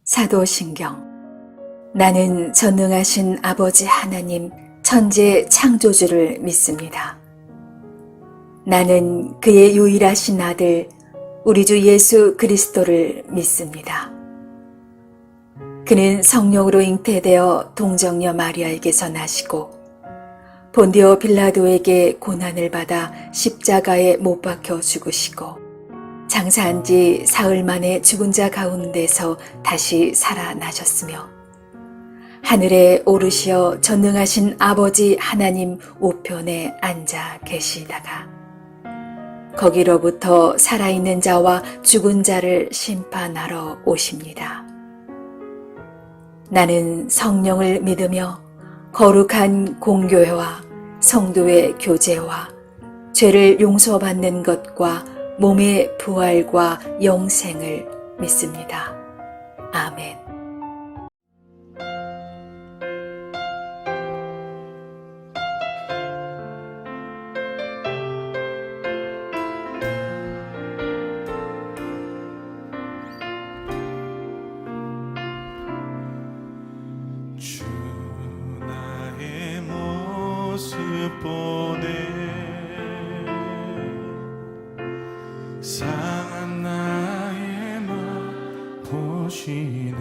사도신경. 나는 전능하신 아버지 하나님 천지 창조주를 믿습니다. 나는 그의 유일하신 아들 우리 주 예수 그리스도를 믿습니다. 그는 성령으로 잉태되어 동정녀 마리아에게서 나시고 본디오 빌라도에게 고난을 받아 십자가에 못 박혀 죽으시고 장사한 지 사흘 만에 죽은 자 가운데서 다시 살아나셨으며 하늘에 오르시어 전능하신 아버지 하나님 우편에 앉아 계시다가 거기로부터 살아있는 자와 죽은 자를 심판하러 오십니다. 나는 성령을 믿으며 거룩한 공교회와 성도의 교제와 죄를 용서받는 것과 몸의 부활과 영생을 믿습니다. 아멘. 주 나의 모습 보네 상한 나의 맘 보시네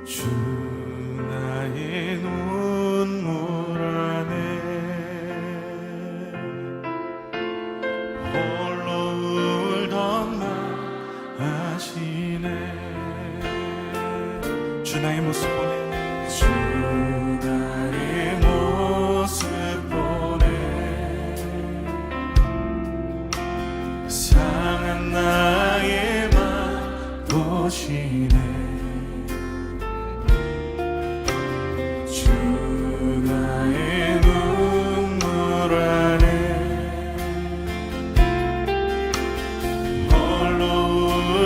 주 나의 눈물 안에 홀로 울던 나 아시네 주 나의 모습 보네 주 나의 모습 보네 상한 나의 맘 보시네 주 나의 눈물 안에 홀로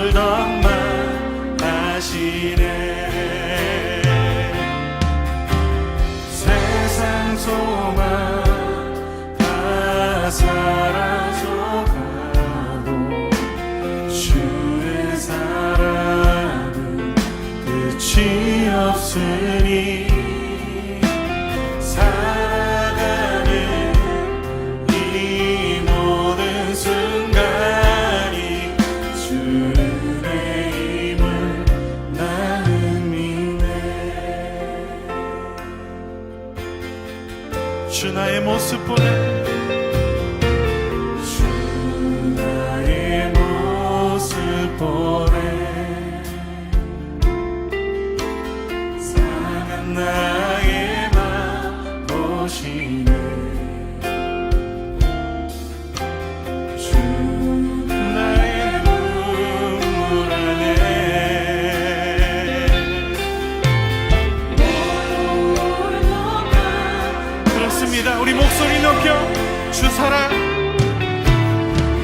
울던 맘 아시네 소망 다 사라져가고 주의 사랑은 끝이 없으니 살아가는 이 모든 순간이 주 은혜임을 나는 믿네 주 나의 모습 보네 주 나의 모습 보네 상한 나의 맘 보시네 주 나의 눈물 안에 그렇습니다. 우리 목소리 높여 주 사랑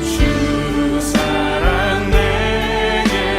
주 사랑 내게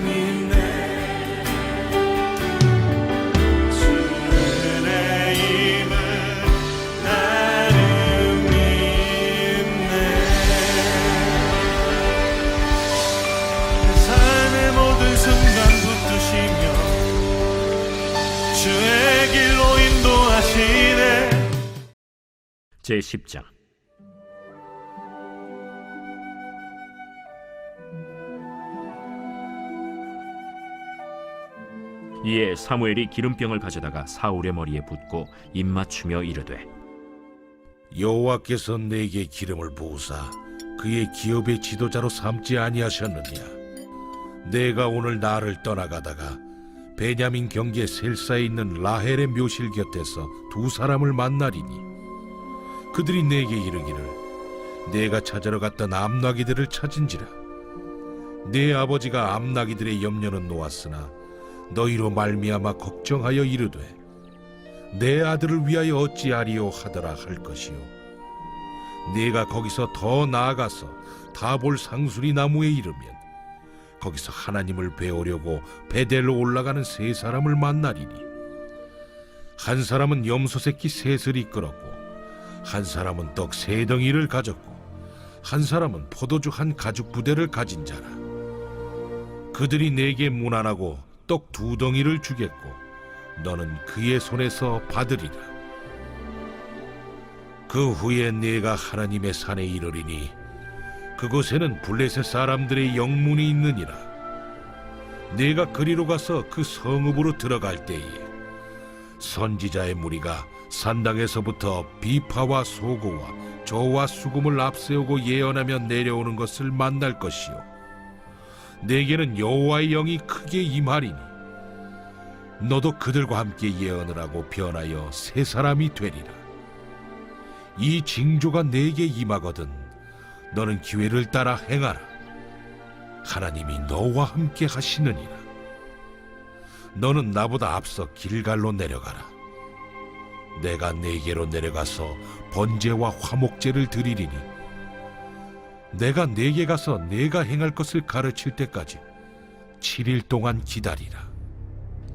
믿네 주의 힘은 나를 믿네 삶의 모든 순간 붙드시며 주의 길로 인도하시네 제10장 이에 사무엘이 기름병을 가져다가 사울의 머리에 붓고 입맞추며 이르되 여호와께서 내게 기름을 부으사 그의 기업의 지도자로 삼지 아니하셨느냐? 내가 오늘 나를 떠나가다가 베냐민 경계 셀사에 있는 라헬의 묘실 곁에서 두 사람을 만나리니 그들이 내게 이르기를 내가 찾으러 갔던 암나기들을 찾은지라 내 아버지가 암나기들의 염려는 놓았으나 너희로 말미암아 걱정하여 이르되 내 아들을 위하여 어찌하리요 하더라 할 것이요 내가 거기서 더 나아가서 다볼 상수리 나무에 이르면 거기서 하나님을 배우려고 베델로 올라가는 세 사람을 만나리니 한 사람은 염소 새끼 셋을 이끌었고 한 사람은 떡 세 덩이를 가졌고 한 사람은 포도주 한 가죽 부대를 가진 자라 그들이 내게 문안하고 떡 두 덩이를 주겠고 너는 그의 손에서 받으리라 그 후에 내가 하나님의 산에 이르리니 그곳에는 블레셋 사람들의 영문이 있느니라 내가 그리로 가서 그 성읍으로 들어갈 때에 선지자의 무리가 산당에서부터 비파와 소고와 저와 수금을 앞세우고 예언하며 내려오는 것을 만날 것이요 내게는 여호와의 영이 크게 임하리니 너도 그들과 함께 예언을 하고 변하여 새 사람이 되리라 이 징조가 내게 임하거든 너는 기회를 따라 행하라 하나님이 너와 함께 하시느니라 너는 나보다 앞서 길갈로 내려가라 내가 네게로 내려가서 번제와 화목제를 드리리니 내가 네게 가서 내가 행할 것을 가르칠 때까지 7일 동안 기다리라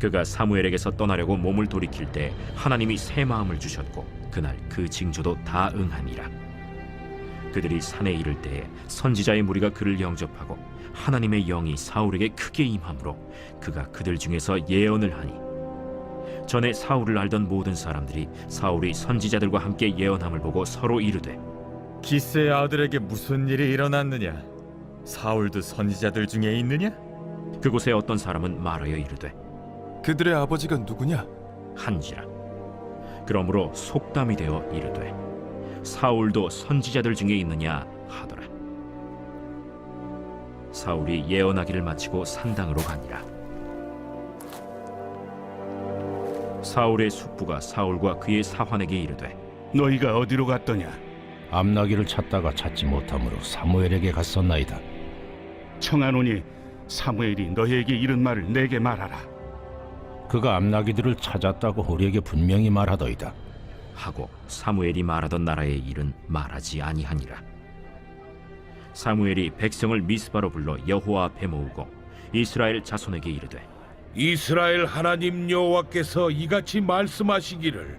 그가 사무엘에게서 떠나려고 몸을 돌이킬 때 하나님이 새 마음을 주셨고 그날 그 징조도 다 응하니라 그들이 산에 이를 때에 선지자의 무리가 그를 영접하고 하나님의 영이 사울에게 크게 임함으로 그가 그들 중에서 예언을 하니 전에 사울을 알던 모든 사람들이 사울이 선지자들과 함께 예언함을 보고 서로 이르되 기스의 아들에게 무슨 일이 일어났느냐? 사울도 선지자들 중에 있느냐? 그곳에 어떤 사람은 말하여 이르되 그들의 아버지가 누구냐? 한지라 그러므로 속담이 되어 이르되 사울도 선지자들 중에 있느냐 하더라 사울이 예언하기를 마치고 산당으로 가니라 사울의 숙부가 사울과 그의 사환에게 이르되 너희가 어디로 갔더냐? 암나기를 찾다가 찾지 못하므로 사무엘에게 갔었나이다. 청하노니 사무엘이 너희에게 이른 말을 내게 말하라. 그가 암나기들을 찾았다고 우리에게 분명히 말하더이다. 하고 사무엘이 말하던 나라의 일은 말하지 아니하니라 사무엘이 백성을 미스바로 불러 여호와 앞에 모으고 이스라엘 자손에게 이르되 이스라엘 하나님 여호와께서 이같이 말씀하시기를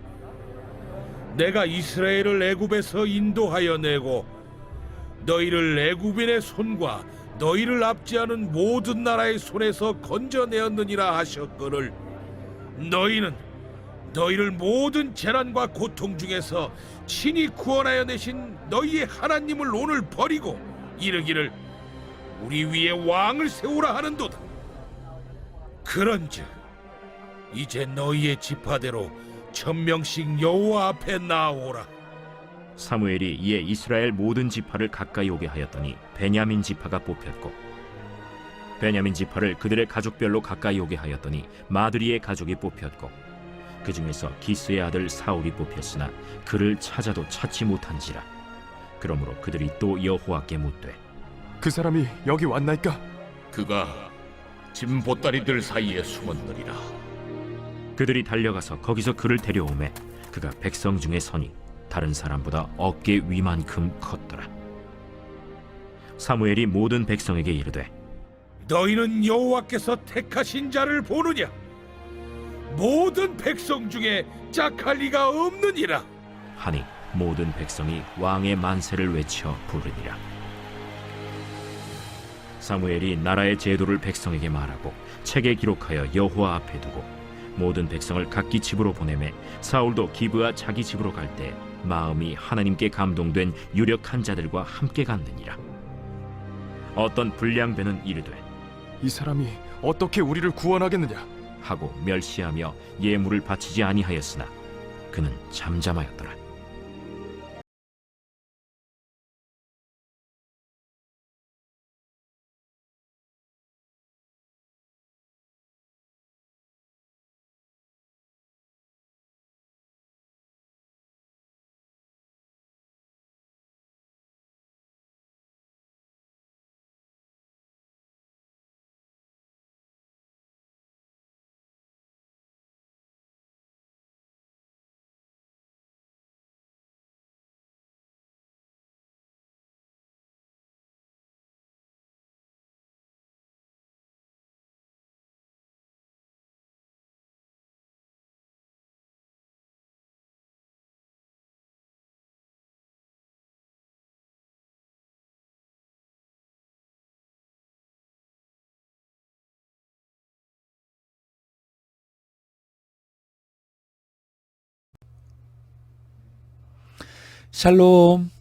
내가 이스라엘을 애굽에서 인도하여 내고 너희를 애굽인의 손과 너희를 압제하는 모든 나라의 손에서 건져내었느니라 하셨거늘 너희는 너희를 모든 재난과 고통 중에서 친히 구원하여 내신 너희의 하나님을 오늘 버리고 이르기를 우리 위에 왕을 세우라 하는도다. 그런즉 이제 너희의 지파대로 1000명씩 여호와 앞에 나오라. 사무엘이 이에 이스라엘 모든 지파를 가까이 오게 하였더니 베냐민 지파가 뽑혔고 베냐민 지파를 그들의 가족별로 가까이 오게 하였더니 마드리의 가족이 뽑혔고 그 중에서 기스의 아들 사울이 뽑혔으나 그를 찾아도 찾지 못한지라. 그러므로 그들이 또 여호와께 묻되 그 사람이 여기 왔나이까? 그가 짐 보따리들 사이에 숨었느니라. 그들이 달려가서 거기서 그를 데려오매 그가 백성 중에 서니 다른 사람보다 어깨 위만큼 컸더라. 사무엘이 모든 백성에게 이르되 너희는 여호와께서 택하신 자를 보느냐? 모든 백성 중에 짝할 리가 없느니라. 하니 모든 백성이 왕의 만세를 외쳐 부르니라. 사무엘이 나라의 제도를 백성에게 말하고 책에 기록하여 여호와 앞에 두고 모든 백성을 각기 집으로 보내매 사울도 기브아 자기 집으로 갈 때 마음이 하나님께 감동된 유력한 자들과 함께 갔느니라. 어떤 불량배는 이르되 이 사람이 어떻게 우리를 구원하겠느냐? 하고 멸시하며 예물을 바치지 아니하였으나 그는 잠잠하였더라. 샬롬.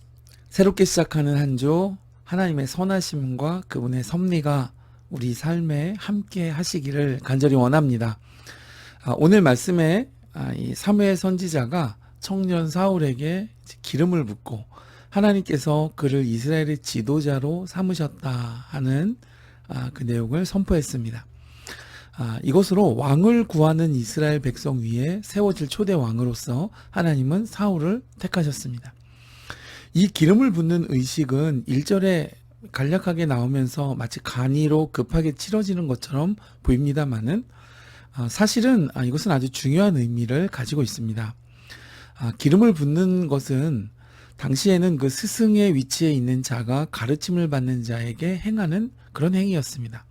새롭게 시작하는 한 주 하나님의 선하심과 그분의 섭리가 우리 삶에 함께 하시기를 간절히 원합니다. 오늘 말씀에 이 사무엘 선지자가 청년 사울에게 기름을 붓고 하나님께서 그를 이스라엘의 지도자로 삼으셨다 하는 그 내용을 선포했습니다. 이것으로 왕을 구하는 이스라엘 백성 위에 세워질 초대 왕으로서 하나님은 사울을 택하셨습니다. 이 기름을 붓는 의식은 1절에 간략하게 나오면서 마치 간이로 급하게 치러지는 것처럼 보입니다만은 사실은 이것은 아주 중요한 의미를 가지고 있습니다. 기름을 붓는 것은 당시에는 그 스승의 위치에 있는 자가 가르침을 받는 자에게 행하는 그런 행위였습니다.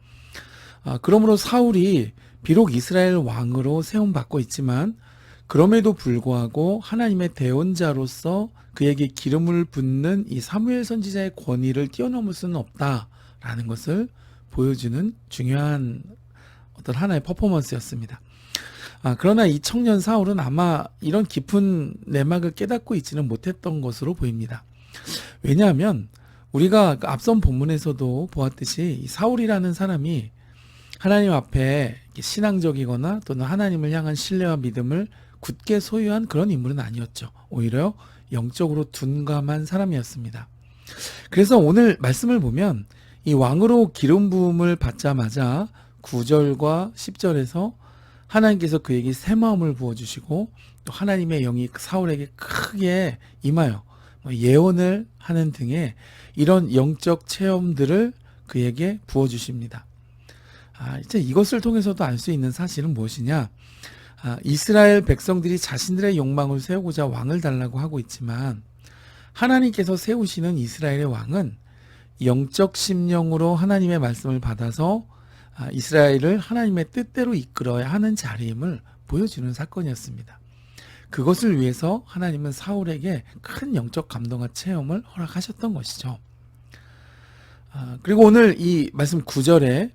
그러므로 사울이 비록 이스라엘 왕으로 세움받고 있지만 그럼에도 불구하고 하나님의 대언자로서 그에게 기름을 붓는 이 사무엘 선지자의 권위를 뛰어넘을 수는 없다라는 것을 보여주는 중요한 어떤 하나의 퍼포먼스였습니다. 그러나 이 청년 사울은 아마 이런 깊은 내막을 깨닫고 있지는 못했던 것으로 보입니다. 왜냐하면 우리가 앞선 본문에서도 보았듯이 이 사울이라는 사람이 하나님 앞에 신앙적이거나 또는 하나님을 향한 신뢰와 믿음을 굳게 소유한 그런 인물은 아니었죠. 오히려 영적으로 둔감한 사람이었습니다. 그래서 오늘 말씀을 보면 이 왕으로 기름 부음을 받자마자 9절과 10절에서 하나님께서 그에게 새 마음을 부어주시고 또 하나님의 영이 사울에게 크게 임하여 예언을 하는 등의 이런 영적 체험들을 그에게 부어주십니다. 이제 이것을 통해서도 알 수 있는 사실은 무엇이냐? 이스라엘 백성들이 자신들의 욕망을 세우고자 왕을 달라고 하고 있지만 하나님께서 세우시는 이스라엘의 왕은 영적 심령으로 하나님의 말씀을 받아서 이스라엘을 하나님의 뜻대로 이끌어야 하는 자리임을 보여주는 사건이었습니다. 그것을 위해서 하나님은 사울에게 큰 영적 감동과 체험을 허락하셨던 것이죠. 그리고 오늘 이 말씀 9절에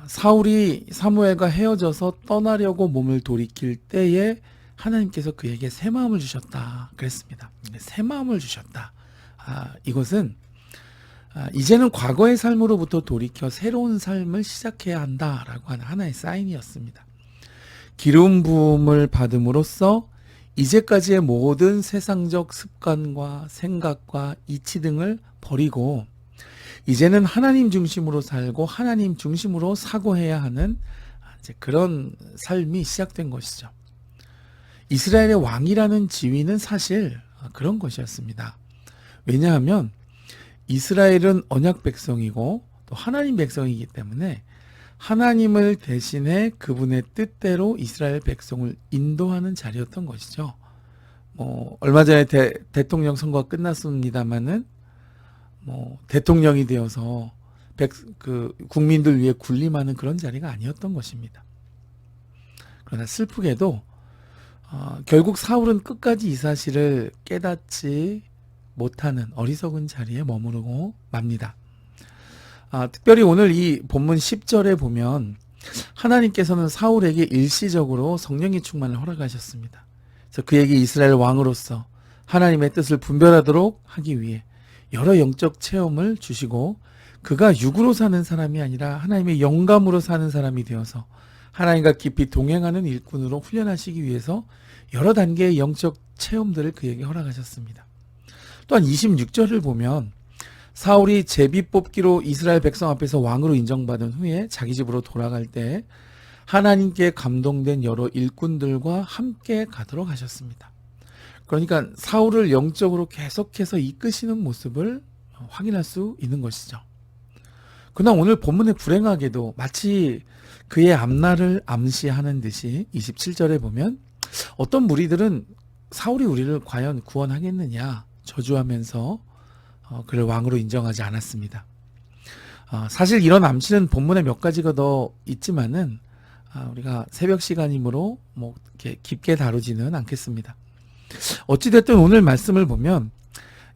사울이 사무엘과 헤어져서 떠나려고 몸을 돌이킬 때에 하나님께서 그에게 새 마음을 주셨다 그랬습니다. 새 마음을 주셨다. 이것은 이제는 과거의 삶으로부터 돌이켜 새로운 삶을 시작해야 한다라고 하는 하나의 사인이었습니다. 기름 부음을 받음으로써 이제까지의 모든 세상적 습관과 생각과 이치 등을 버리고 이제는 하나님 중심으로 살고 하나님 중심으로 사고해야 하는 이제 그런 삶이 시작된 것이죠. 이스라엘의 왕이라는 지위는 사실 그런 것이었습니다. 왜냐하면 이스라엘은 언약 백성이고 또 하나님 백성이기 때문에 하나님을 대신해 그분의 뜻대로 이스라엘 백성을 인도하는 자리였던 것이죠. 얼마 전에 대통령 선거가 끝났습니다마는 대통령이 되어서 국민들 위해 군림하는 그런 자리가 아니었던 것입니다. 그러나 슬프게도 결국 사울은 끝까지 이 사실을 깨닫지 못하는 어리석은 자리에 머무르고 맙니다. 특별히 오늘 이 본문 10절에 보면 하나님께서는 사울에게 일시적으로 성령의 충만을 허락하셨습니다. 그래서 그에게 이스라엘 왕으로서 하나님의 뜻을 분별하도록 하기 위해 여러 영적 체험을 주시고 그가 육으로 사는 사람이 아니라 하나님의 영감으로 사는 사람이 되어서 하나님과 깊이 동행하는 일꾼으로 훈련하시기 위해서 여러 단계의 영적 체험들을 그에게 허락하셨습니다. 또한 26절을 보면 사울이 제비 뽑기로 이스라엘 백성 앞에서 왕으로 인정받은 후에 자기 집으로 돌아갈 때 하나님께 감동된 여러 일꾼들과 함께 가도록 하셨습니다. 그러니까 사울을 영적으로 계속해서 이끄시는 모습을 확인할 수 있는 것이죠. 그러나 오늘 본문에 불행하게도 마치 그의 앞날을 암시하는 듯이 27절에 보면 어떤 무리들은 사울이 우리를 과연 구원하겠느냐 저주하면서 그를 왕으로 인정하지 않았습니다. 사실 이런 암시는 본문에 몇 가지가 더 있지만은 우리가 새벽 시간이므로 뭐 이렇게 깊게 다루지는 않겠습니다. 어찌됐든 오늘 말씀을 보면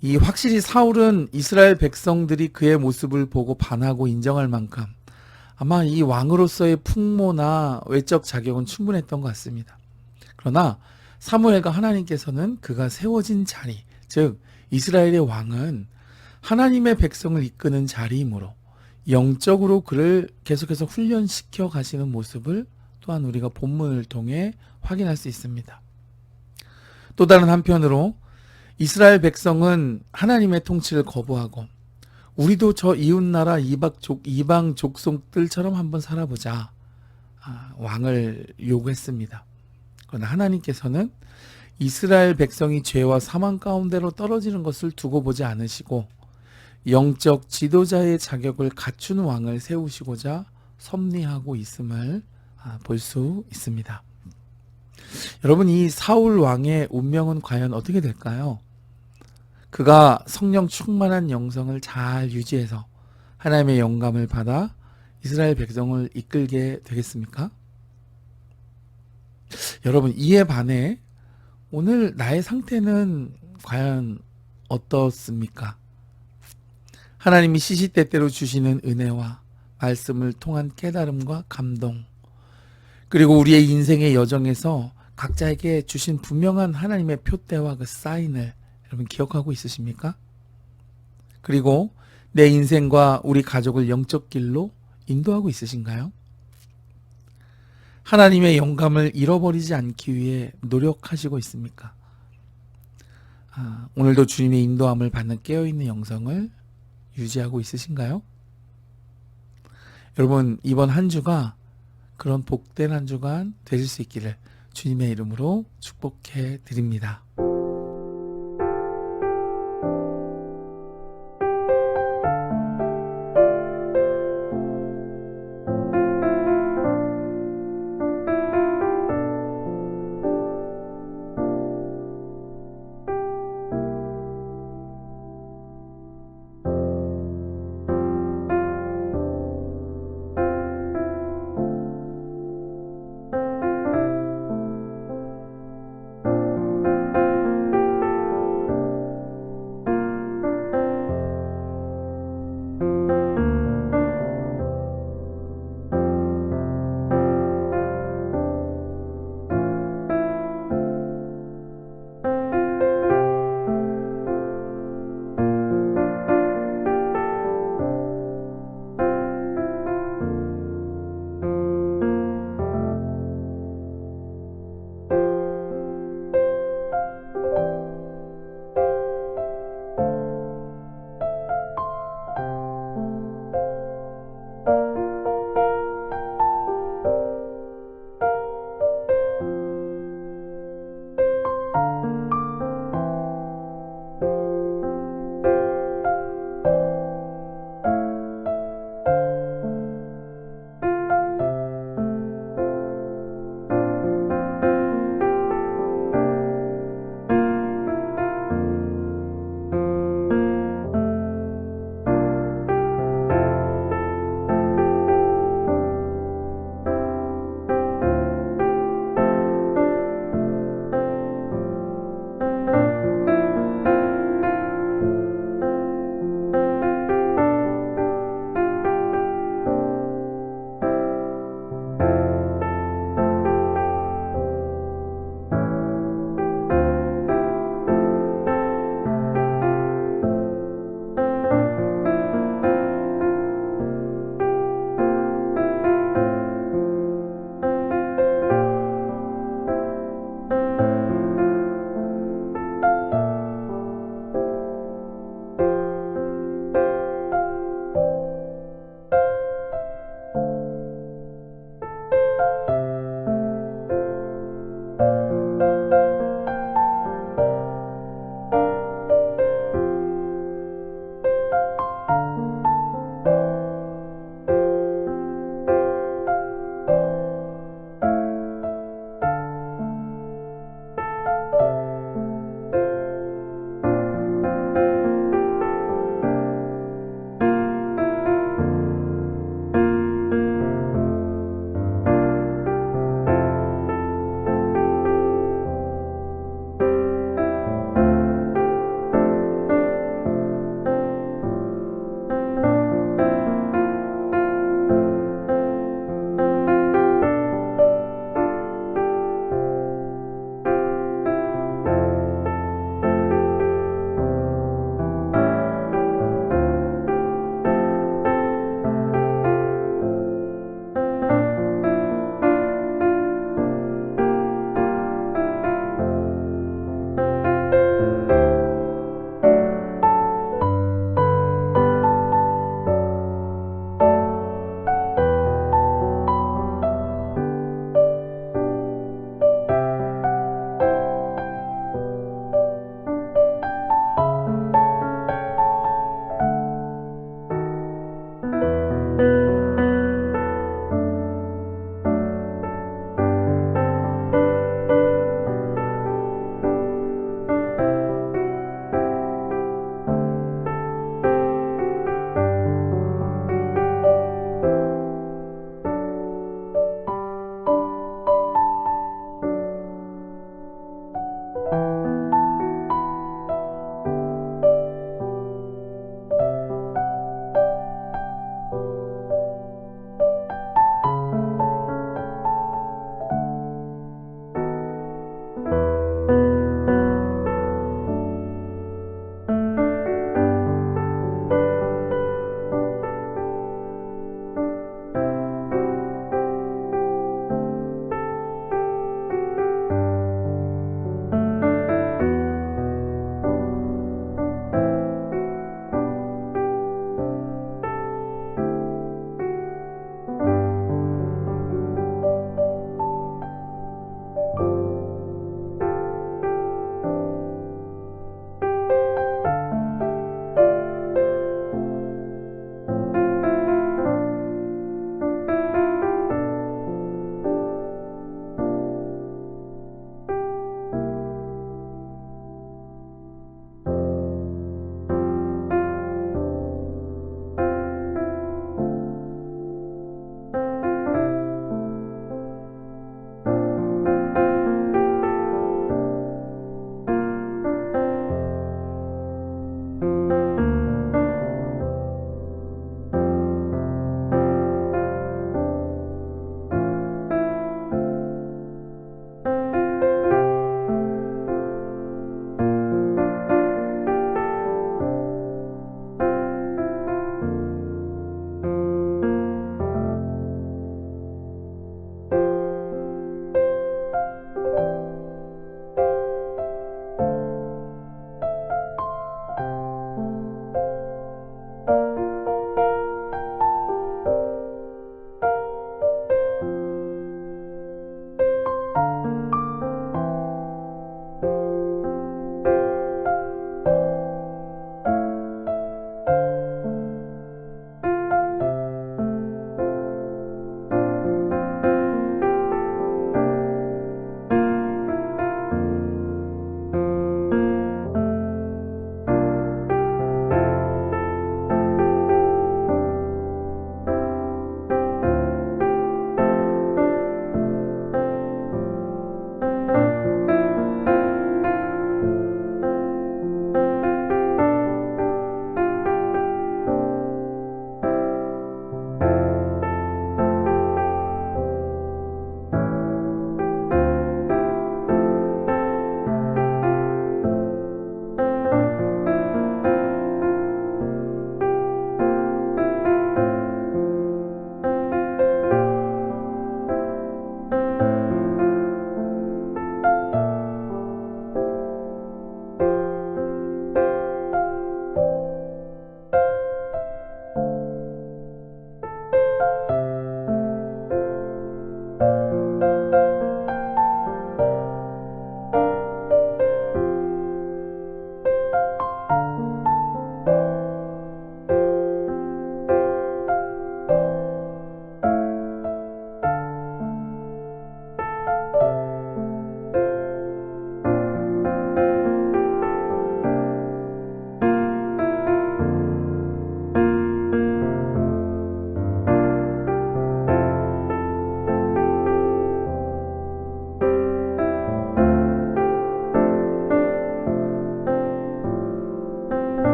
이 확실히 사울은 이스라엘 백성들이 그의 모습을 보고 반하고 인정할 만큼 아마 이 왕으로서의 풍모나 외적 자격은 충분했던 것 같습니다. 그러나 사무엘과 하나님께서는 그가 세워진 자리, 즉 이스라엘의 왕은 하나님의 백성을 이끄는 자리이므로 영적으로 그를 계속해서 훈련시켜 가시는 모습을 또한 우리가 본문을 통해 확인할 수 있습니다. 또 다른 한편으로 이스라엘 백성은 하나님의 통치를 거부하고 우리도 저 이웃나라 이방 족속들처럼 한번 살아보자 왕을 요구했습니다. 그러나 하나님께서는 이스라엘 백성이 죄와 사망 가운데로 떨어지는 것을 두고 보지 않으시고 영적 지도자의 자격을 갖춘 왕을 세우시고자 섭리하고 있음을 볼 수 있습니다. 여러분, 이 사울 왕의 운명은 과연 어떻게 될까요? 그가 성령 충만한 영성을 잘 유지해서 하나님의 영감을 받아 이스라엘 백성을 이끌게 되겠습니까? 여러분, 이에 반해 오늘 나의 상태는 과연 어떻습니까? 하나님이 시시때때로 주시는 은혜와 말씀을 통한 깨달음과 감동, 그리고 우리의 인생의 여정에서 각자에게 주신 분명한 하나님의 표대와 그 사인을 여러분 기억하고 있으십니까? 그리고 내 인생과 우리 가족을 영적 길로 인도하고 있으신가요? 하나님의 영감을 잃어버리지 않기 위해 노력하시고 있습니까? 오늘도 주님의 인도함을 받는 깨어있는 영성을 유지하고 있으신가요? 여러분, 이번 한 주가 그런 복된 한 주간 되실 수 있기를 주님의 이름으로 축복해 드립니다.